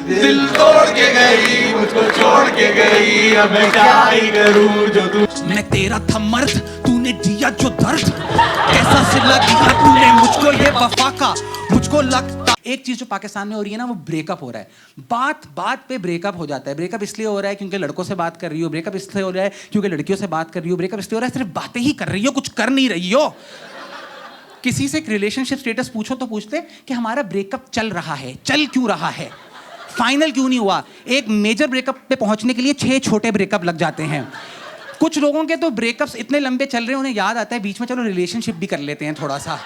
दिल तोड़ के गई, मुझको छोड़ के गई, अब मैं क्या ही करूं जो तू। मैं तेरा था मर्द, तूने दिया जो दर्द, कैसा सिला दिया तूने मुझको ये वफा का। मुझको लगता एक चीज जो पाकिस्तान में हो रही है ना, वो ब्रेकअप हो रहा है। बात बात पे ब्रेकअप हो जाता है। ब्रेकअप इसलिए हो रहा है क्योंकि लड़कों से बात कर रही हो, ब्रेकअप इसलिए हो रहा है क्योंकि लड़कियों से बात कर रही हो, ब्रेकअप इसलिए हो रहा है सिर्फ बातें ही कर रही हो, कुछ कर नहीं रही हो। किसी से एक रिलेशनशिप स्टेटस पूछो तो पूछते कि हमारा ब्रेकअप चल रहा है, चल क्यों रहा है, फाइनल क्यों नहीं हुआ। एक मेजर ब्रेकअप पे पहुंचने के लिए 6 छोटे ब्रेकअप लग जाते हैं। कुछ लोगों के तो ब्रेकअप्स इतने लंबे चल रहे हैं, उन्हें याद आता है बीच में चलो रिलेशनशिप भी कर लेते हैं थोड़ा सा।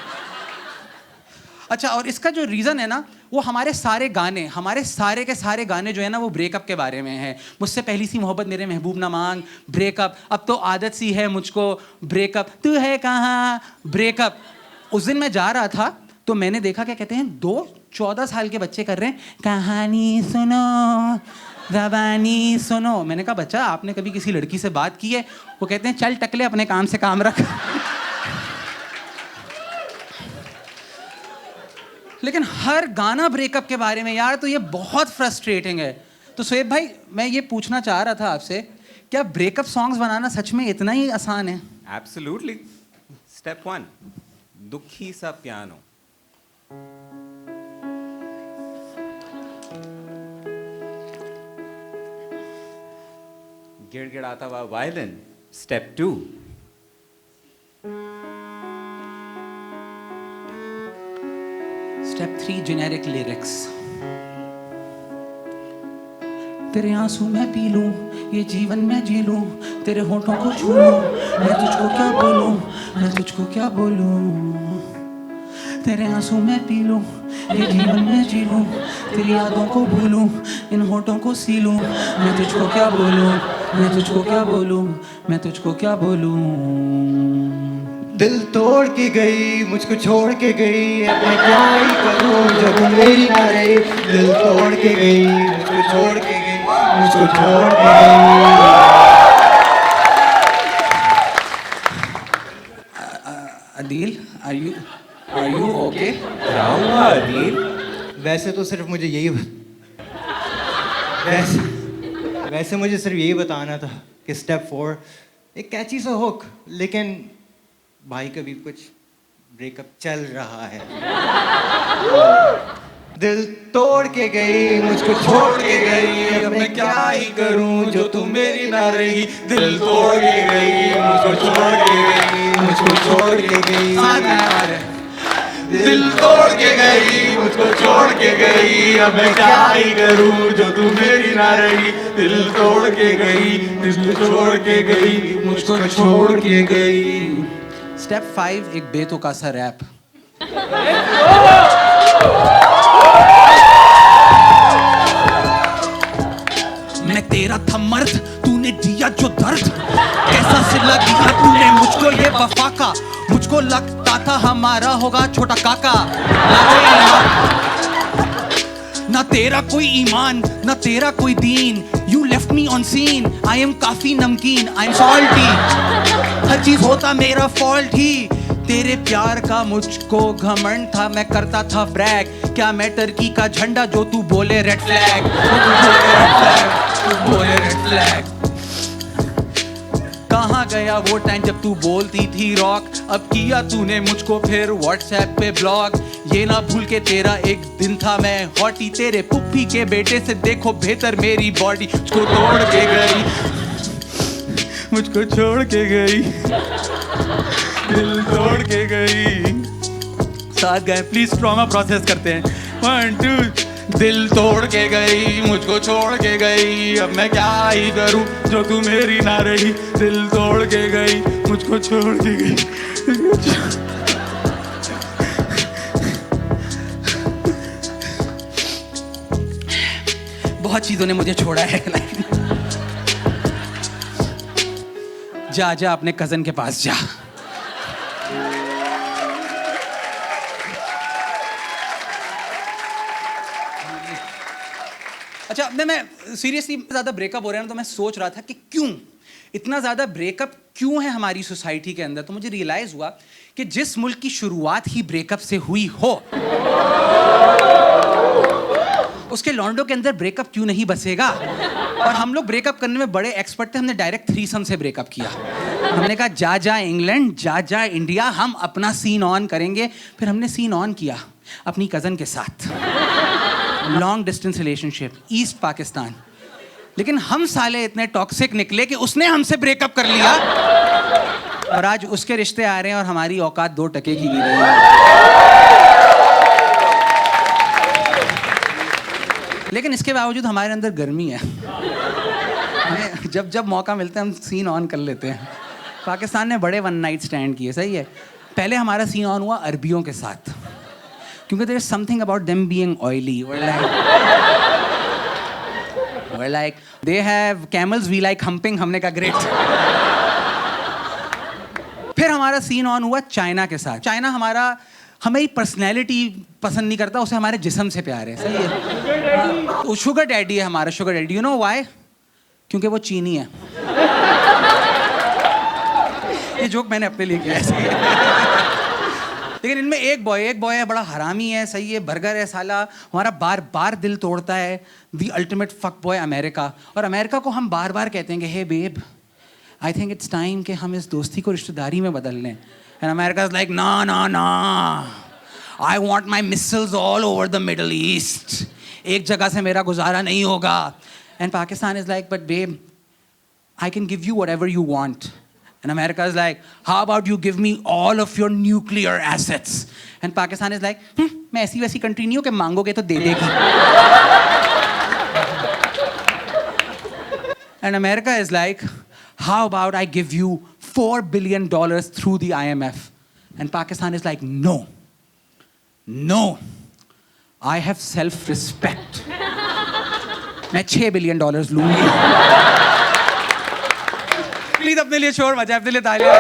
अच्छा, और इसका जो रीज़न है ना, वो हमारे सारे गाने, हमारे सारे के सारे गाने जो है ना, वो ब्रेकअप के बारे में है। मुझसे पहली सी मोहब्बत, मेरे महबूब ना मांग, ब्रेकअप। अब तो आदत सी है मुझको, ब्रेकअप। तू है कहाँ, ब्रेकअप। उस दिन मैं जा रहा था तो मैंने देखा, क्या कहते हैं, 2 14 साल के बच्चे कर रहे हैं, कहानी सुनो ज़बानी सुनो। मैंने कहा बच्चा, आपने कभी किसी लड़की से बात की है? वो कहते हैं चल टकले, अपने काम से काम रख। लेकिन हर गाना ब्रेकअप के बारे में यार, तो ये बहुत फ्रस्ट्रेटिंग है। तो शोएब भाई, मैं ये पूछना चाह रहा था आपसे, क्या ब्रेकअप सॉन्ग्स बनाना सच में इतना ही आसान है? एब्सोल्युटली। स्टेप 1, दुखी सा पियानो। गिड़गिड़ाता हुआ violin. Step 2, step 3, generic lyrics. तेरे आंसू मैं पी लूं, ये जीवन मैं जी लूं, तेरे होठों को छू लूं, मैं तुझको क्या बोलूं, मैं तुझको क्या बोलूं। तेरे आंसू मैं पी लूं, ये जीवन मैं जी लूं, तेरी यादों को भूलूं, इन होठों को सी लूं, मैं तुझको क्या बोलूं, मैं तुझको क्या बोलूं, मैं तुझको क्या बोलूं। दिल तोड़ के गई, मुझको छोड़ के गई, अब मैं क्या ही करूं जो तुम मेरी ना रही। दिल तोड़ के गई, मुझको छोड़ के गई, मुझको छोड़ के गई। Adeel, are you okay? क्या हुआ अदील? वैसे तो सिर्फ मुझे यही वैसे मुझे सिर्फ यही बताना था कि स्टेप 4 एक कैची सा हुक, लेकिन भाई का भी कुछ ब्रेकअप चल रहा है। दिल तोड़ के गई, मुझको छोड़ के गई, अब मैं क्या ही करूं जो तुम मेरी ना रही। दिल तोड़ के गई, मुझको छोड़ के गई, मुझको छोड़ के गई। दिल तोड़ के गई, मुझको छोड़ के गई, अब मैं क्या ही करूं जो तुम मेरी ना रही। दिल तोड़ के गई, दिल छोड़ के गई, मुझको छोड़ के गई। स्टेप 5, एक बेतुका सा रैप। मैं तेरा था मर्द, तूने दिया जो दर्द, कैसा सिला दिया तूने मुझको ये वफा का। मुझको लगता था हमारा होगा छोटा काका। ना तेरा कोई ईमान, ना तेरा कोई दीन, you left me on seen. I am काफी नमकीन, आई एम सॉल्टी, हर चीज होता मेरा फॉल्ट ही। तेरे प्यार का मुझको घमंड था, मैं करता था ब्रैग, क्या मैं टर्की का झंडा जो तू बोले रेड फ्लैग, तू बोले रेड फ्लैग। कहाँ गया वो टाइम जब तू बोलती थी रॉक, अब किया तूने मुझको फिर व्हाट्सएप पे ब्लॉग। ये ना भूल के तेरा एक दिन था मैं हॉटी, तेरे पुप्पी के बेटे से देखो बेहतर मेरी बॉडी। मुझको तोड़ के गई, मुझको छोड़ के गई, दिल तोड़ के गई। साथ गए, प्लीज ट्रॉमा प्रोसेस करते हैं। 1 2। दिल तोड़ के गई, मुझको छोड़ के गई, अब मैं क्या ही करूं जो तू मेरी ना रही। दिल तोड़ के गई, मुझको छोड़ के गई। बहुत चीजों ने मुझे छोड़ा है। जा जा अपने कजन के पास जा। अच्छा, मैं सीरियसली ज़्यादा ब्रेकअप हो रहे हैं तो मैं सोच रहा था कि क्यों इतना ज़्यादा ब्रेकअप क्यों है हमारी सोसाइटी के अंदर। तो मुझे रियलाइज़ हुआ कि जिस मुल्क की शुरुआत ही ब्रेकअप से हुई हो, उसके लॉन्डो के अंदर ब्रेकअप क्यों नहीं बसेगा? और हम लोग ब्रेकअप करने में बड़े एक्सपर्ट थे, हमने डायरेक्ट थ्रीसम से ब्रेकअप किया। हमने कहा जा जा इंग्लैंड, जा जा इंडिया, हम अपना सीन ऑन करेंगे। फिर हमने सीन ऑन किया अपनी कज़न के साथ, long distance relationship, east Pakistan. लेकिन हम साले इतने टॉक्सिक निकले कि उसने हमसे ब्रेकअप कर लिया और आज उसके रिश्ते आ रहे हैं और हमारी औकात 2 टके की भी नहीं है। लेकिन इसके बावजूद हमारे अंदर गर्मी है, जब जब मौका मिलता है हम सीन ऑन कर लेते हैं। पाकिस्तान ने बड़े वन नाइट स्टैंड किए, सही है। पहले हमारा सीन ऑन हुआ अरबियों के साथ, क्योंकि there is something about them being oily. We're like, they have camels, we like humping. हमने कहा ग्रेट। फिर हमारा सीन ऑन हुआ चाइना के साथ। चाइना हमें पर्सनैलिटी पसंद नहीं करता, उसे हमारे जिस्म से प्यार है, सही है। वो शुगर डैडी है हमारा, sugar daddy. You know why? क्योंकि वो चीनी है। ये जोक मैंने अपने लिए किया है। लेकिन इनमें एक बॉय है, बड़ा हरामी है, सही है, बर्गर है साला, हमारा बार बार दिल तोड़ता है। The ultimate fuck boy America. और अमेरिका को हम बार बार कहते हैं कि hey babe, I think it's time कि हम इस दोस्ती को रिश्तेदारी में बदल लें। एंड अमेरिका इज लाइक ना ना ना, I want my missiles all over the Middle East, एक जगह से मेरा गुजारा नहीं होगा। And Pakistan is like, but babe, I can give you whatever you want. And America is like, how about you give me all of your nuclear assets? And Pakistan is like, मैं ऐसी वैसी country नहीं हूँ कि मांगोगे तो दे देगी। And America is like, how about I give you $4 billion through the IMF? And Pakistan is like, no, no, I have self-respect. मैं $6 billion लूंगी। प्लीज अपने लिए शोर मचा, अपने लिए तालियां।